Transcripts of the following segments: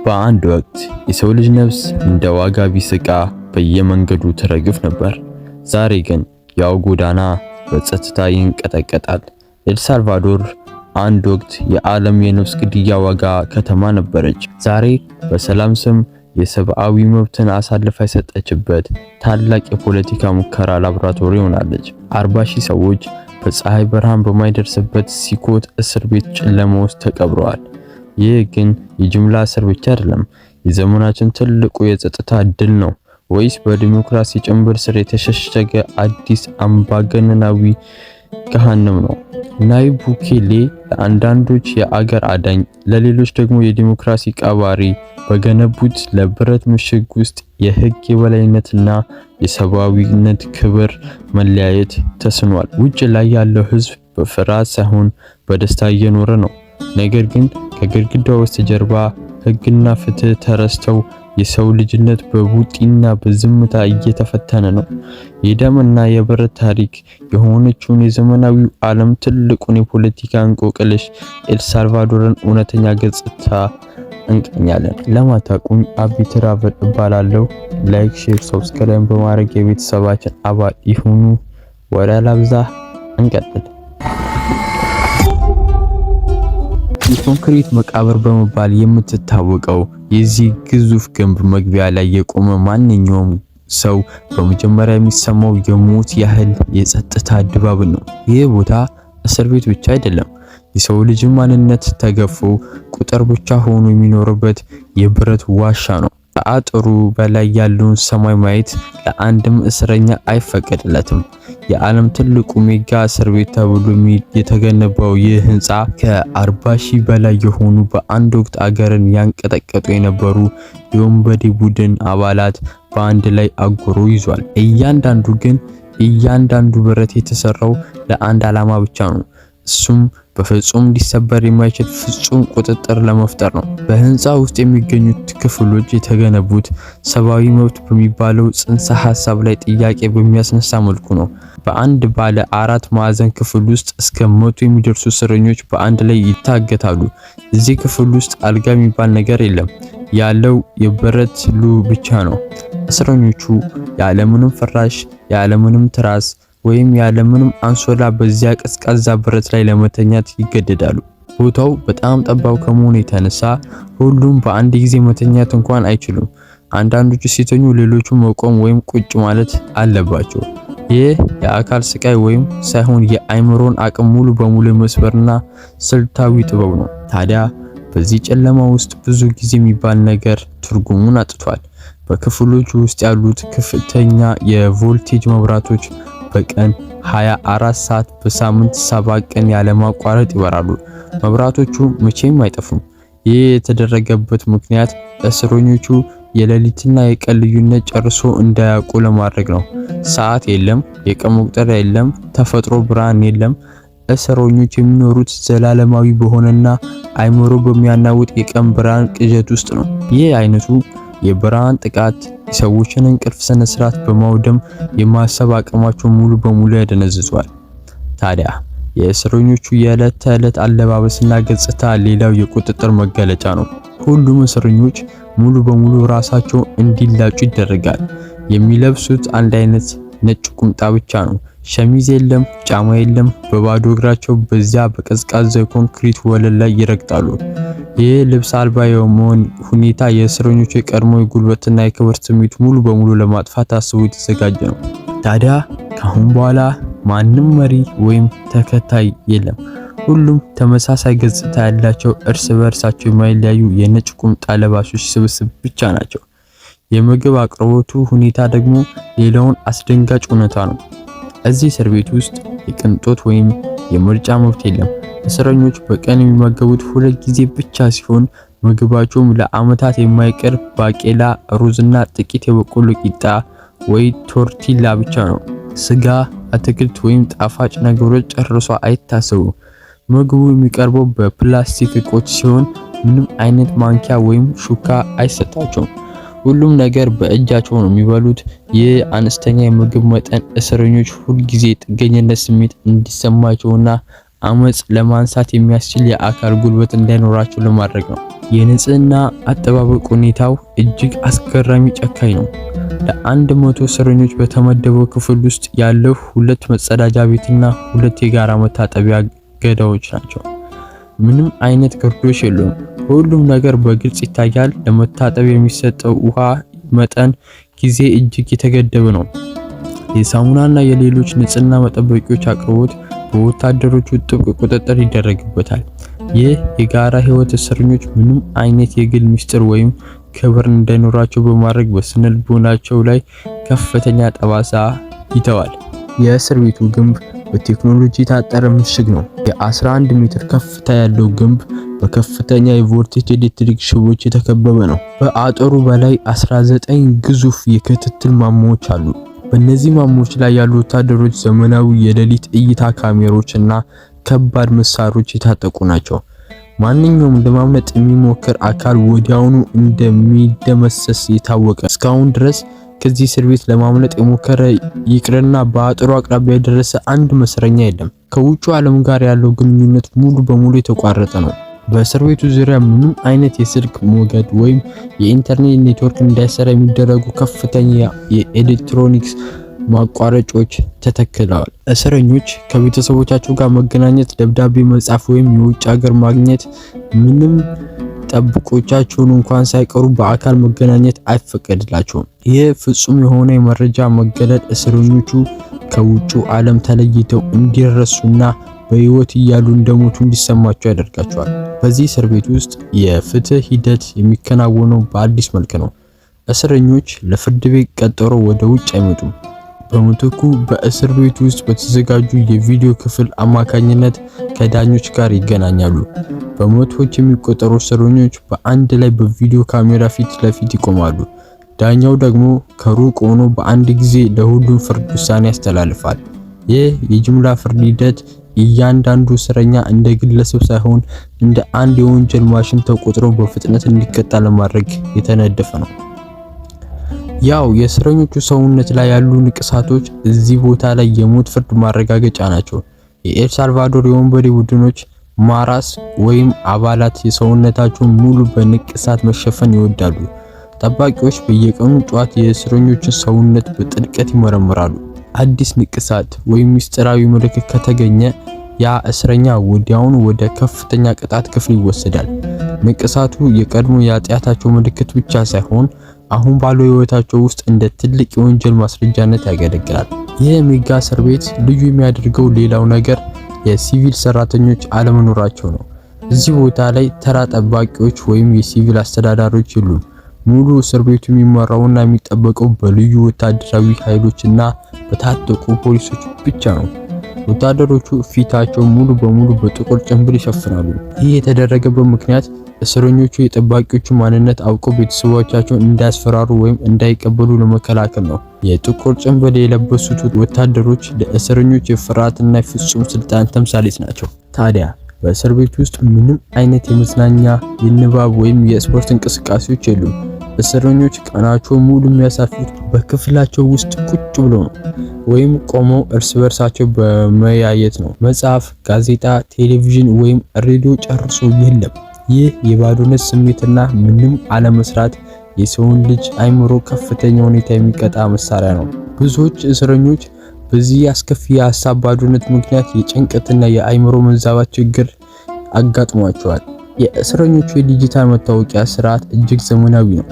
በአንድ ወቅት የሰው ልጅ ነፍስ እንደ ዋጋ ቢስ ዕቃ በየመንገዱ ትረግፍ ነበር። ዛሬ ግን ያው ጎዳና በጸጥታ ይንቀጠቀጣል። ኤልሳልቫዶር አንድ ወቅት የዓለም የነፍስ ግድያ ዋጋ ከተማ ነበረች። ዛሬ በሰላም ስም የሰብአዊ መብትን አሳልፋ የሰጠችበት ታላቅ የፖለቲካ ሙከራ ላቦራቶሪ ሆናለች። 40,000 ሰዎች በፀሐይ ብርሃን በማይደርስበት ሲኮት እስር ቤት ጨለማ ውስጥ ተቀብረዋል። ይህ ግን የጅምላ እስር ብቻ አይደለም፣ የዘመናችን ትልቁ የጸጥታ ድል ነው ወይስ በዲሞክራሲ ጭንብል ስር የተሸሸገ አዲስ አምባገነናዊ ገሃነም ነው? ናይብ ቡኬሌ ለአንዳንዶች የአገር አዳኝ፣ ለሌሎች ደግሞ የዲሞክራሲ ቀባሪ በገነቡት ለብረት ምሽግ ውስጥ የህግ የበላይነትና የሰብአዊነት ክብር መለያየት ተስኗል። ውጭ ላይ ያለው ህዝብ በፍርሃት ሳይሆን በደስታ እየኖረ ነው። ነገር ግን ከግድግዳው በስተጀርባ ህግና ፍትህ ተረስተው የሰው ልጅነት በቡጢና በዝምታ እየተፈተነ ነው። የደምና የብረት ታሪክ የሆነችውን የዘመናዊው ዓለም ትልቁን የፖለቲካ እንቆቅልሽ ኤልሳልቫዶርን እውነተኛ ገጽታ እንቃኛለን። ለማታውቁኝ አቢ ትራቨል እባላለሁ። ላይክ፣ ሼር፣ ሰብስክራይብ በማድረግ የቤተሰባችን አባል ይሁኑ። ወሬ አላብዛ፣ እንቀጥል። የኮንክሪት መቃብር በመባል የምትታወቀው የዚህ ግዙፍ ግንብ መግቢያ ላይ የቆመ ማንኛውም ሰው በመጀመሪያ የሚሰማው የሞት ያህል የጸጥታ ድባብ ነው። ይህ ቦታ እስር ቤት ብቻ አይደለም፣ የሰው ልጅ ማንነት ተገፎ ቁጥር ብቻ ሆኖ የሚኖርበት የብረት ዋሻ ነው። ከአጥሩ በላይ ያለውን ሰማይ ማየት ለአንድም እስረኛ አይፈቀድለትም። የዓለም ትልቁ ሜጋ እስር ቤት ተብሎ የተገነባው ይህ ህንፃ ከ40,000 በላይ የሆኑ በአንድ ወቅት አገርን ያንቀጠቀጡ የነበሩ የወንበዴ ቡድን አባላት በአንድ ላይ አጎሮ ይዟል። እያንዳንዱ ብረት የተሰራው ለአንድ ዓላማ ብቻ ነው። እሱም በፍጹም ሊሰበር የማይችል ፍጹም ቁጥጥር ለመፍጠር ነው። በህንፃ ውስጥ የሚገኙት ክፍሎች የተገነቡት ሰብአዊ መብት በሚባለው ጽንሰ ሐሳብ ላይ ጥያቄ በሚያስነሳ መልኩ ነው። በአንድ ባለ 4 ማዕዘን ክፍል ውስጥ እስከ 100 የሚደርሱ እስረኞች በአንድ ላይ ይታገታሉ። እዚህ ክፍል ውስጥ አልጋ የሚባል ነገር የለም፣ ያለው የብረት ሉ ብቻ ነው። እስረኞቹ ያለምንም ፍራሽ፣ ያለምንም ትራስ ወይም ያለምንም አንሶላ በዚያ ቀዝቃዛ ብረት ላይ ለመተኛት ይገደዳሉ። ቦታው በጣም ጠባብ ከመሆኑ የተነሳ ሁሉም በአንድ ጊዜ መተኛት እንኳን አይችሉም። አንዳንዶቹ ሲተኙ ሌሎቹ መቆም ወይም ቁጭ ማለት አለባቸው። ይህ የአካል ስቃይ ወይም ሳይሆን የአእምሮን አቅም ሙሉ በሙሉ የመስበርና ስልታዊ ጥበብ ነው። ታዲያ በዚህ ጨለማ ውስጥ ብዙ ጊዜ የሚባል ነገር ትርጉሙን አጥቷል። በክፍሎቹ ውስጥ ያሉት ከፍተኛ የቮልቴጅ መብራቶች በቀን 24 ሰዓት በሳምንት 7 ቀን ያለማቋረጥ ይበራሉ። መብራቶቹ መቼም አይጠፉም። ይህ የተደረገበት ምክንያት እስረኞቹ የሌሊትና የቀን ልዩነት ጨርሶ እንዳያውቁ ለማድረግ ነው። ሰዓት የለም፣ የቀን መቁጠሪያ የለም፣ ተፈጥሮ ብርሃን የለም። እስረኞች የሚኖሩት ዘላለማዊ በሆነና አይምሮ በሚያናውጥ የቀን ብርሃን ቅዠት ውስጥ ነው። ይህ አይነቱ የብርሃን ጥቃት የሰዎችን እንቅልፍ ስነ ስርዓት በማውደም የማሰብ አቅማቸውን ሙሉ በሙሉ ያደነዝዟል። ታዲያ የእስረኞቹ የዕለት ተዕለት አለባበስና ገጽታ ሌላው የቁጥጥር መገለጫ ነው። ሁሉም እስረኞች ሙሉ በሙሉ ራሳቸው እንዲላጩ ይደረጋል። የሚለብሱት አንድ አይነት ነጭ ቁምጣ ብቻ ነው። ሸሚዝ የለም፣ ጫማ የለም። በባዶ እግራቸው በዚያ በቀዝቃዛ ኮንክሪት ወለል ላይ ይረግጣሉ። ይህ ልብስ አልባ የመሆን ሁኔታ የእስረኞቹ የቀድሞ የጉልበትና የክብር ስሜት ሙሉ በሙሉ ለማጥፋት ታስቦ የተዘጋጀ ነው። ታዲያ ከአሁን በኋላ ማንም መሪ ወይም ተከታይ የለም። ሁሉም ተመሳሳይ ገጽታ ያላቸው እርስ በእርሳቸው የማይለያዩ የነጭ ቁምጣ ለባሾች ስብስብ ብቻ ናቸው። የምግብ አቅርቦቱ ሁኔታ ደግሞ ሌላውን አስደንጋጭ እውነታ ነው። እዚህ እስር ቤት ውስጥ የቅንጦት ወይም የምርጫ መብት የለም። እስረኞች በቀን የሚመገቡት 2 ጊዜ ብቻ ሲሆን ምግባቸውም ለዓመታት የማይቀር ባቄላ፣ ሩዝና ጥቂት የበቆሎ ቂጣ ወይ ቶርቲላ ብቻ ነው። ስጋ፣ አትክልት ወይም ጣፋጭ ነገሮች ጨርሶ አይታሰቡም። ምግቡ የሚቀርበው በፕላስቲክ እቆች ሲሆን ምንም አይነት ማንኪያ ወይም ሹካ አይሰጣቸውም። ሁሉም ነገር በእጃቸው ነው የሚበሉት። ይህ አነስተኛ የምግብ መጠን እስረኞች ሁልጊዜ ጥገኝነት ስሜት እንዲሰማቸውና አመጽ ለማንሳት የሚያስችል የአካል ጉልበት እንዳይኖራቸው ለማድረግ ነው። የንጽህና አጠባበቅ ሁኔታው እጅግ አስገራሚ ጨካኝ ነው። ለ100 እስረኞች በተመደበው ክፍል ውስጥ ያለው 2 መጸዳጃ ቤትና 2 የጋራ መታጠቢያ ገዳዎች ናቸው። ምንም አይነት ግርዶሽ የለውም። ሁሉም ነገር በግልጽ ይታያል። ለመታጠብ የሚሰጠው ውሃ መጠን ጊዜ እጅግ የተገደበ ነው። የሳሙናና የሌሎች ንጽህና መጠበቂያዎች አቅርቦት በወታደሮቹ ጥብቅ ቁጥጥር ይደረግበታል። ይህ የጋራ ህይወት እስረኞች ምንም አይነት የግል ሚስጥር ወይም ክብር እንዳይኖራቸው በማድረግ በስነ ልቦናቸው ላይ ከፍተኛ ጠባሳ ይተዋል። የእስር ቤቱ ግንብ በቴክኖሎጂ የታጠረ ምሽግ ነው። የ11 ሜትር ከፍታ ያለው ግንብ በከፍተኛ የቮልቴጅ ኤሌክትሪክ ሽቦች የተከበበ ነው። በአጥሩ በላይ 19 ግዙፍ የክትትል ማማዎች አሉ። በእነዚህ ማማዎች ላይ ያሉ ወታደሮች ዘመናዊ የሌሊት እይታ ካሜራዎች እና ከባድ መሳሪያዎች የታጠቁ ናቸው። ማንኛውም ለማምለጥ የሚሞክር አካል ወዲያውኑ እንደሚደመሰስ የታወቀ። እስካሁን ድረስ ከዚህ እስር ቤት ለማምለጥ የሞከረ ይቅርና በአጥሩ አቅራቢያ የደረሰ አንድ እስረኛ የለም። ከውጭ ዓለም ጋር ያለው ግንኙነት ሙሉ በሙሉ የተቋረጠ ነው። በእስር ቤቱ ዙሪያ ምንም አይነት የስልክ ሞገድ ወይም የኢንተርኔት ኔትወርክ እንዳይሰራ የሚደረጉ ከፍተኛ የኤሌክትሮኒክስ ማቋረጫዎች ተተክለዋል። እስረኞች ከቤተሰቦቻቸው ጋር መገናኘት፣ ደብዳቤ መጻፍ ወይም የውጭ ሀገር ማግኘት ምንም ጠብቆቻቸውን እንኳን ሳይቀሩ በአካል መገናኘት አይፈቀድላቸውም። ይህ ፍጹም የሆነ የመረጃ መገለል እስረኞቹ ከውጭው ዓለም ተለይተው እንዲረሱና በህይወት እያሉ እንደሞቱ እንዲሰማቸው ያደርጋቸዋል። በዚህ እስር ቤት ውስጥ የፍትህ ሂደት የሚከናወነው በአዲስ መልክ ነው። እስረኞች ለፍርድ ቤት ቀጠሮ ወደ ውጭ አይመጡም። በምትኩ በእስር ቤት ውስጥ በተዘጋጁ የቪዲዮ ክፍል አማካኝነት ከዳኞች ጋር ይገናኛሉ። በመቶዎች የሚቆጠሩ እስረኞች በአንድ ላይ በቪዲዮ ካሜራ ፊት ለፊት ይቆማሉ። ዳኛው ደግሞ ከሩቅ ሆኖ በአንድ ጊዜ ለሁሉም ፍርድ ውሳኔ ያስተላልፋል። ይህ የጅምላ ፍርድ ሂደት እያንዳንዱ እስረኛ እንደ ግለሰብ ሳይሆን እንደ አንድ የወንጀል ማሽን ተቆጥሮ በፍጥነት እንዲቀጣ ለማድረግ የተነደፈ ነው። ያው የእስረኞቹ ሰውነት ላይ ያሉ ንቅሳቶች እዚህ ቦታ ላይ የሞት ፍርድ ማረጋገጫ ናቸው። የኤል ሳልቫዶር የወንበዴ ቡድኖች ማራስ ወይም አባላት የሰውነታቸውን ሙሉ በንቅሳት መሸፈን ይወዳሉ። ጠባቂዎች በየቀኑ ጠዋት የእስረኞችን ሰውነት በጥልቀት ይመረምራሉ። አዲስ ንቅሳት ወይም ምስጢራዊ ምልክት ከተገኘ ያ እስረኛ ወዲያውኑ ወደ ከፍተኛ ቅጣት ክፍል ይወሰዳል። ንቅሳቱ የቀድሞ የኃጢአታቸው ምልክት ብቻ ሳይሆን አሁን ባለው ህይወታቸው ውስጥ እንደ ትልቅ የወንጀል ማስረጃነት ያገለግላል። ይህ ሜጋ እስር ቤት ልዩ የሚያደርገው ሌላው ነገር የሲቪል ሰራተኞች አለመኖራቸው ነው። እዚህ ቦታ ላይ ተራ ጠባቂዎች ወይም የሲቪል አስተዳዳሪዎች የሉም። ሙሉ እስር ቤቱ የሚመራውና የሚጠበቀው በልዩ ወታደራዊ ኃይሎችና በታጠቁ ፖሊሶች ብቻ ነው። ወታደሮቹ ፊታቸው ሙሉ በሙሉ በጥቁር ጭንብል ይሸፍናሉ። ይህ የተደረገበት ምክንያት እስረኞቹ የጠባቂዎቹ ማንነት አውቀው ቤተሰቦቻቸውን እንዳያስፈራሩ ወይም እንዳይቀበሉ ለመከላከል ነው። የጥቁር ጭንብል የለበሱት ወታደሮች ለእስረኞች የፍርሃትና የፍጹም ስልጣን ተምሳሌት ናቸው። ታዲያ በእስር ቤት ውስጥ ምንም አይነት የመዝናኛ፣ የንባብ ወይም የስፖርት እንቅስቃሴዎች የሉም። እስረኞች ቀናቸው ሙሉ የሚያሳልፉት በክፍላቸው ውስጥ ቁጭ ብለው ነው ወይም ቆመው እርስ በርሳቸው በመያየት ነው። መጽሐፍ፣ ጋዜጣ፣ ቴሌቪዥን ወይም ሬዲዮ ጨርሶ የለም። ይህ የባዶነት ስሜትና ምንም አለመስራት የሰውን ልጅ አይምሮ ከፍተኛ ሁኔታ የሚቀጣ መሳሪያ ነው። ብዙዎች እስረኞች በዚህ አስከፊ የሀሳብ ባዶነት ምክንያት የጭንቀትና የአይምሮ መዛባት ችግር አጋጥሟቸዋል። የእስረኞቹ የዲጂታል መታወቂያ ስርዓት እጅግ ዘመናዊ ነው።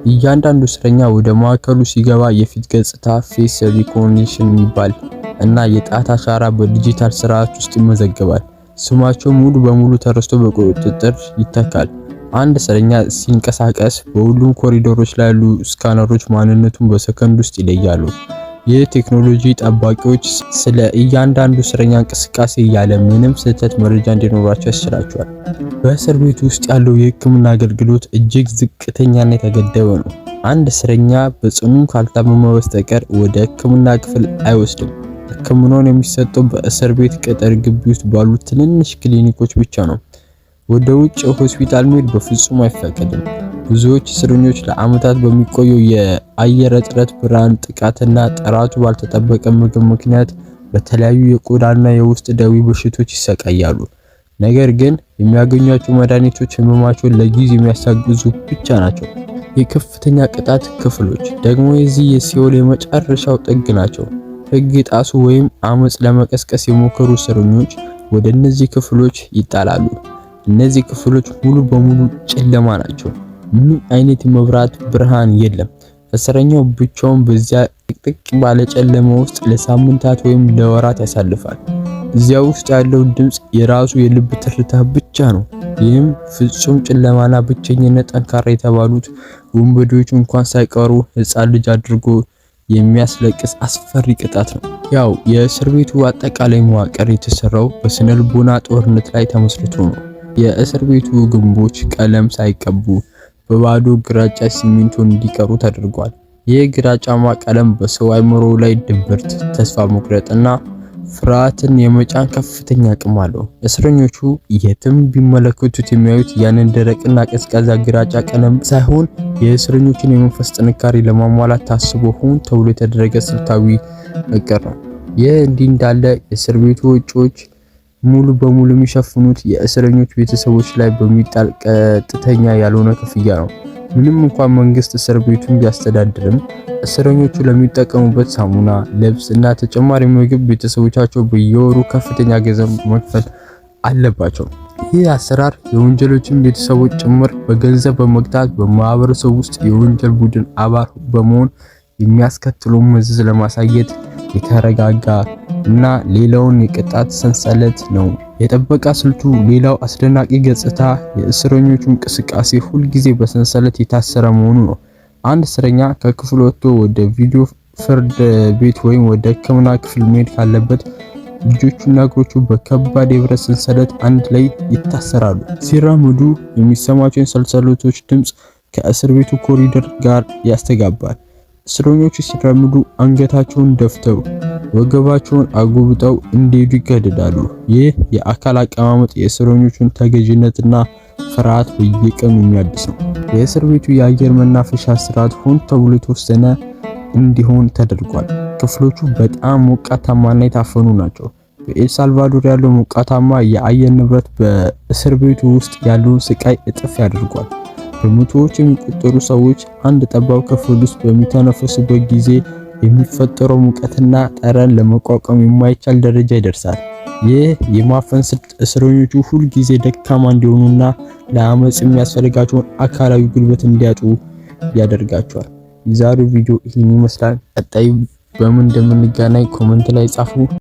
እያንዳንዱ እስረኛ ወደ ማዕከሉ ሲገባ የፊት ገጽታ ፌስ ሪኮግኒሽን የሚባል እና የጣት አሻራ በዲጂታል ስርዓት ውስጥ ይመዘገባል። ስማቸው ሙሉ በሙሉ ተረስቶ በቁጥጥር ይተካል። አንድ እስረኛ ሲንቀሳቀስ በሁሉም ኮሪዶሮች ላይ ያሉ ስካነሮች ማንነቱን በሰከንድ ውስጥ ይለያሉ። ይህ ቴክኖሎጂ ጠባቂዎች ስለ እያንዳንዱ እስረኛ እንቅስቃሴ ያለ ምንም ስህተት መረጃ እንዲኖራቸው ያስችላቸዋል። በእስር ቤት ውስጥ ያለው የሕክምና አገልግሎት እጅግ ዝቅተኛና የተገደበ ነው። አንድ እስረኛ በጽኑ ካልታመመ በስተቀር ወደ ሕክምና ክፍል አይወስድም። ሕክምናውን የሚሰጠው በእስር ቤት ቅጥር ግቢ ውስጥ ባሉ ትንንሽ ክሊኒኮች ብቻ ነው። ወደ ውጭ ሆስፒታል መሄድ በፍጹም አይፈቀድም። ብዙዎች እስረኞች ለዓመታት በሚቆየው የአየር እጥረት፣ ብርሃን ጥቃትና ጥራቱ ባልተጠበቀ ምግብ ምክንያት በተለያዩ የቆዳና የውስጥ ደዌ በሽቶች ይሰቃያሉ። ነገር ግን የሚያገኟቸው መድኃኒቶች ህመማቸውን ለጊዜው የሚያስታግዙ ብቻ ናቸው። የከፍተኛ ቅጣት ክፍሎች ደግሞ የዚህ የሲኦል የመጨረሻው ጥግ ናቸው። ህግ የጣሱ ወይም አመጽ ለመቀስቀስ የሞከሩ እስረኞች ወደ እነዚህ ክፍሎች ይጣላሉ። እነዚህ ክፍሎች ሙሉ በሙሉ ጨለማ ናቸው። ምንም አይነት የመብራት ብርሃን የለም። እስረኛው ብቻውን በዚያ ጥቅጥቅ ባለ ጨለማ ውስጥ ለሳምንታት ወይም ለወራት ያሳልፋል። እዚያ ውስጥ ያለው ድምጽ የራሱ የልብ ትርታ ብቻ ነው። ይህም ፍጹም ጨለማና ብቸኝነት ጠንካራ የተባሉት ወንበዴዎች እንኳን ሳይቀሩ ሕፃን ልጅ አድርጎ የሚያስለቅስ አስፈሪ ቅጣት ነው። ያው የእስር ቤቱ አጠቃላይ መዋቅር የተሰራው በስነልቦና ጦርነት ላይ ተመስርቶ ነው። የእስር ቤቱ ግንቦች ቀለም ሳይቀቡ በባዶ ግራጫ ሲሚንቶ እንዲቀሩ ተደርጓል። ይህ ግራጫማ ቀለም በሰው አእምሮ ላይ ድብርት፣ ተስፋ መቁረጥና ፍርሃትን የመጫን ከፍተኛ አቅም አለው። እስረኞቹ የትም ቢመለከቱት የሚያዩት ያንን ደረቅና ቀዝቃዛ ግራጫ ቀለም ሳይሆን የእስረኞችን የመንፈስ ጥንካሬ ለማሟላት ታስቦ ሆን ተብሎ የተደረገ ስልታዊ እቅድ ነው። ይህ እንዲህ እንዳለ የእስር ቤቱ ወጪዎች ሙሉ በሙሉ የሚሸፍኑት የእስረኞች ቤተሰቦች ላይ በሚጣል ቀጥተኛ ያልሆነ ክፍያ ነው። ምንም እንኳን መንግስት እስር ቤቱን ቢያስተዳድርም እስረኞቹ ለሚጠቀሙበት ሳሙና፣ ልብስ እና ተጨማሪ ምግብ ቤተሰቦቻቸው በየወሩ ከፍተኛ ገንዘብ መክፈል አለባቸው። ይህ አሰራር የወንጀሎችን ቤተሰቦች ጭምር በገንዘብ በመግታት በማህበረሰቡ ውስጥ የወንጀል ቡድን አባል በመሆን የሚያስከትለውን መዘዝ ለማሳየት የተረጋጋ እና ሌላውን የቅጣት ሰንሰለት ነው። የጠበቃ ስልቱ ሌላው አስደናቂ ገጽታ የእስረኞቹ እንቅስቃሴ ሁልጊዜ በሰንሰለት የታሰረ መሆኑ ነው። አንድ እስረኛ ከክፍል ወጥቶ ወደ ቪዲዮ ፍርድ ቤት ወይም ወደ ሕክምና ክፍል መሄድ ካለበት እጆቹና እግሮቹ በከባድ የብረት ሰንሰለት አንድ ላይ ይታሰራሉ። ሲራመዱ የሚሰማቸው የሰንሰለቶች ድምፅ ከእስር ቤቱ ኮሪደር ጋር ያስተጋባል። እስረኞቹ ሲራመዱ አንገታቸውን ደፍተው ወገባቸውን አጎብጠው እንዲሄዱ ይገደዳሉ። ይህ የአካል አቀማመጥ የእስረኞቹን ተገዥነትና ፍርሃት በየቀኑ የሚያድስ ነው። የእስር ቤቱ የአየር መናፈሻ ስርዓት ሆን ተብሎ የተወሰነ እንዲሆን ተደርጓል። ክፍሎቹ በጣም ሞቃታማና የታፈኑ ናቸው። በኤልሳልቫዶር ያለው ሞቃታማ የአየር ንብረት በእስር ቤቱ ውስጥ ያለውን ስቃይ እጥፍ ያደርጓል። በመቶዎች የሚቆጠሩ ሰዎች አንድ ጠባብ ክፍል ውስጥ በሚተነፈሱበት ጊዜ የሚፈጠረው ሙቀትና ጠረን ለመቋቋም የማይቻል ደረጃ ይደርሳል። ይህ የማፈን ስልት እስረኞቹ ሁል ጊዜ ደካማ እንዲሆኑና ለአመጽ የሚያስፈልጋቸውን አካላዊ ጉልበት እንዲያጡ ያደርጋቸዋል። የዛሬው ቪዲዮ ይህን ይመስላል። ቀጣይ በምን እንደምንገናኝ ኮሜንት ላይ ጻፉ።